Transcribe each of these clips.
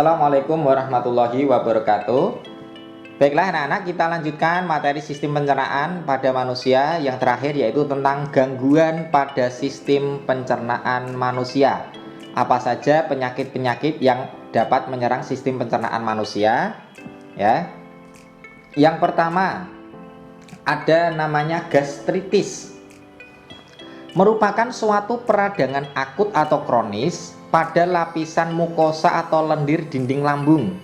Assalamualaikum warahmatullahi wabarakatuh. Baiklah anak-anak, kita lanjutkan materi sistem pencernaan pada manusia yang terakhir, yaitu tentang gangguan pada sistem pencernaan manusia. Apa saja penyakit-penyakit yang dapat menyerang sistem pencernaan manusia? Ya. Yang pertama, ada namanya gastritis. Merupakan suatu peradangan akut atau kronis pada lapisan mukosa atau lendir dinding lambung.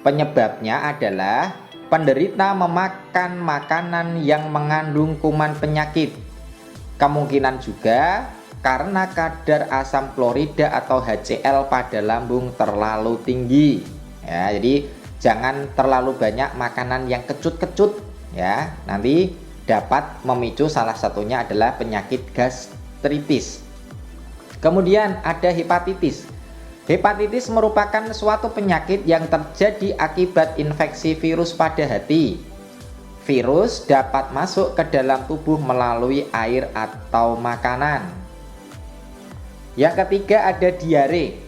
Penyebabnya adalah penderita memakan makanan yang mengandung kuman penyakit. Kemungkinan juga karena kadar asam klorida atau HCl pada lambung terlalu tinggi. Ya, jadi jangan terlalu banyak makanan yang kecut-kecut ya. Nanti dapat memicu, salah satunya adalah penyakit gastritis. Kemudian ada hepatitis. Hepatitis merupakan suatu penyakit yang terjadi akibat infeksi virus pada hati. Virus dapat masuk ke dalam tubuh melalui air atau makanan. Yang ketiga ada diare.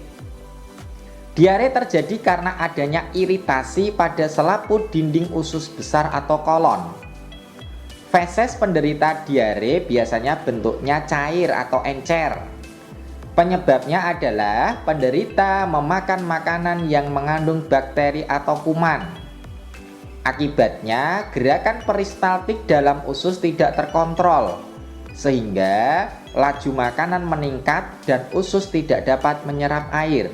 Diare terjadi karena adanya iritasi pada selaput dinding usus besar atau kolon. Feses penderita diare biasanya bentuknya cair atau encer. Penyebabnya adalah penderita memakan makanan yang mengandung bakteri atau kuman. Akibatnya, gerakan peristaltik dalam usus tidak terkontrol, sehingga laju makanan meningkat dan usus tidak dapat menyerap air.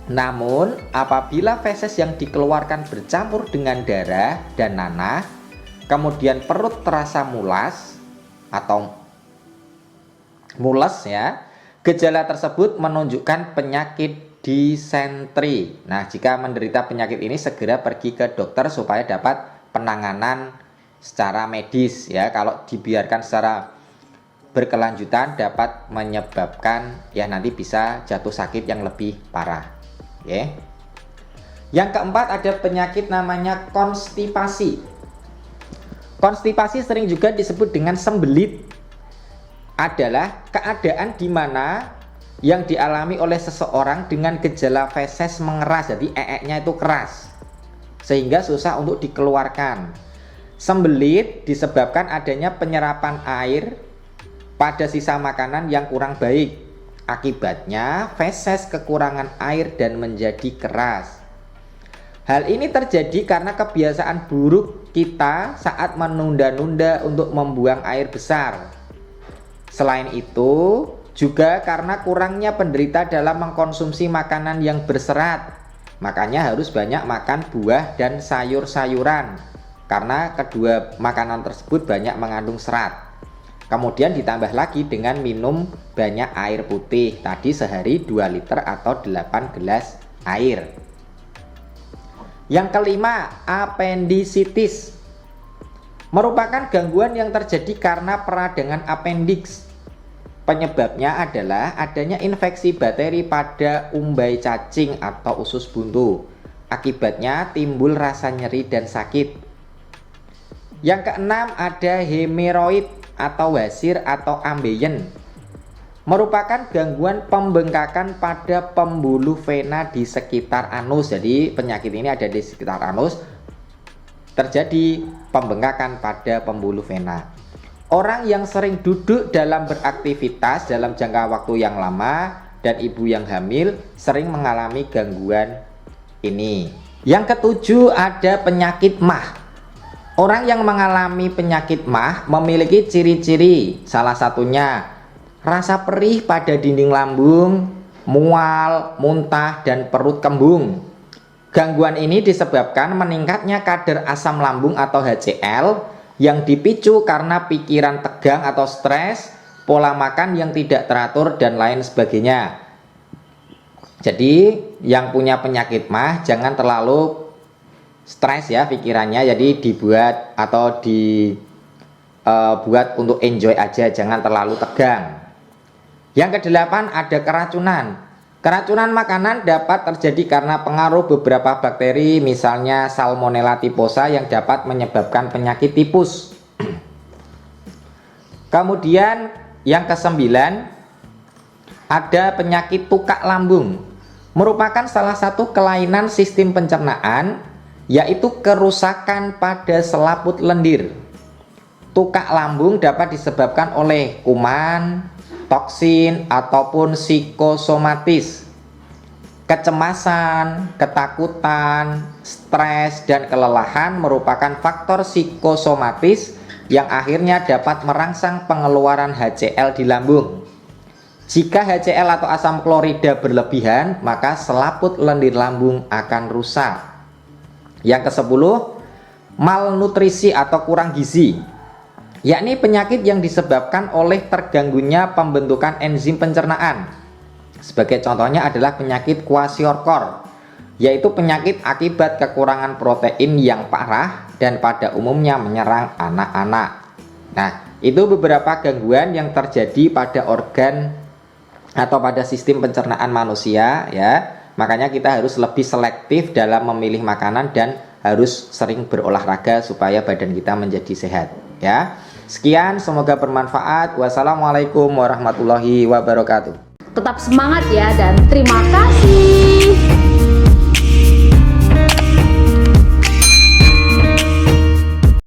Namun, apabila feses yang dikeluarkan bercampur dengan darah dan nanah, kemudian perut terasa mulas atau mules ya, gejala tersebut menunjukkan penyakit disentri. Nah, jika menderita penyakit ini segera pergi ke dokter supaya dapat penanganan secara medis ya. Kalau dibiarkan secara berkelanjutan dapat menyebabkan ya nanti bisa jatuh sakit yang lebih parah. Oke. Yang keempat ada penyakit namanya konstipasi. Konstipasi sering juga disebut dengan sembelit. Adalah keadaan di mana yang dialami oleh seseorang dengan gejala feses mengeras, jadi eeknya itu keras sehingga susah untuk dikeluarkan. Sembelit disebabkan adanya penyerapan air pada sisa makanan yang kurang baik. Akibatnya feses kekurangan air dan menjadi keras. Hal ini terjadi karena kebiasaan buruk kita saat menunda-nunda untuk membuang air besar. Selain itu, juga karena kurangnya penderita dalam mengkonsumsi makanan yang berserat. Makanya harus banyak makan buah dan sayur-sayuran, karena kedua makanan tersebut banyak mengandung serat. Kemudian ditambah lagi dengan minum banyak air putih. Tadi sehari 2 liter atau 8 gelas air. Yang kelima, apendisitis. Merupakan gangguan yang terjadi karena peradangan appendix. Penyebabnya adalah adanya infeksi bakteri pada umbai cacing atau usus buntu. Akibatnya timbul rasa nyeri dan sakit. Yang keenam ada hemoroid atau wasir atau ambeien. Merupakan gangguan pembengkakan pada pembuluh vena di sekitar anus. Jadi penyakit ini ada di sekitar anus. Terjadi pembengkakan pada pembuluh vena. Orang yang sering duduk dalam beraktivitas dalam jangka waktu yang lama dan ibu yang hamil sering mengalami gangguan ini. Yang ketujuh ada penyakit MAH. Orang yang mengalami penyakit MAH memiliki ciri-ciri, salah satunya rasa perih pada dinding lambung, mual, muntah, dan perut kembung. Gangguan ini disebabkan meningkatnya kadar asam lambung atau HCl yang dipicu karena pikiran tegang atau stres, pola makan yang tidak teratur, dan lain sebagainya. Jadi yang punya penyakit MAH jangan terlalu stres ya pikirannya, jadi dibuat atau dibuat untuk enjoy aja, jangan terlalu tegang. Yang kedelapan ada keracunan. Keracunan makanan dapat terjadi karena pengaruh beberapa bakteri, misalnya Salmonella typhosa yang dapat menyebabkan penyakit tipus. Kemudian yang kesembilan ada penyakit tukak lambung. merupakan salah satu kelainan sistem pencernaan, yaitu kerusakan pada selaput lendir. Tukak lambung dapat disebabkan oleh kuman, toksin, ataupun psikosomatis. Kecemasan, ketakutan, stres, dan kelelahan merupakan faktor psikosomatis yang akhirnya dapat merangsang pengeluaran HCl di lambung. Jika HCl atau asam klorida berlebihan, maka selaput lendir lambung akan rusak. Yang ke-10, malnutrisi atau kurang gizi, yakni penyakit yang disebabkan oleh terganggunya pembentukan enzim pencernaan. Sebagai contohnya adalah penyakit kwashiorkor, yaitu penyakit akibat kekurangan protein yang parah dan pada umumnya menyerang anak-anak. Nah, itu beberapa gangguan yang terjadi pada organ atau pada sistem pencernaan manusia ya. Makanya kita harus lebih selektif dalam memilih makanan dan harus sering berolahraga supaya badan kita menjadi sehat ya. Sekian, semoga bermanfaat. Wassalamualaikum warahmatullahi wabarakatuh. Tetap semangat ya, dan terima kasih.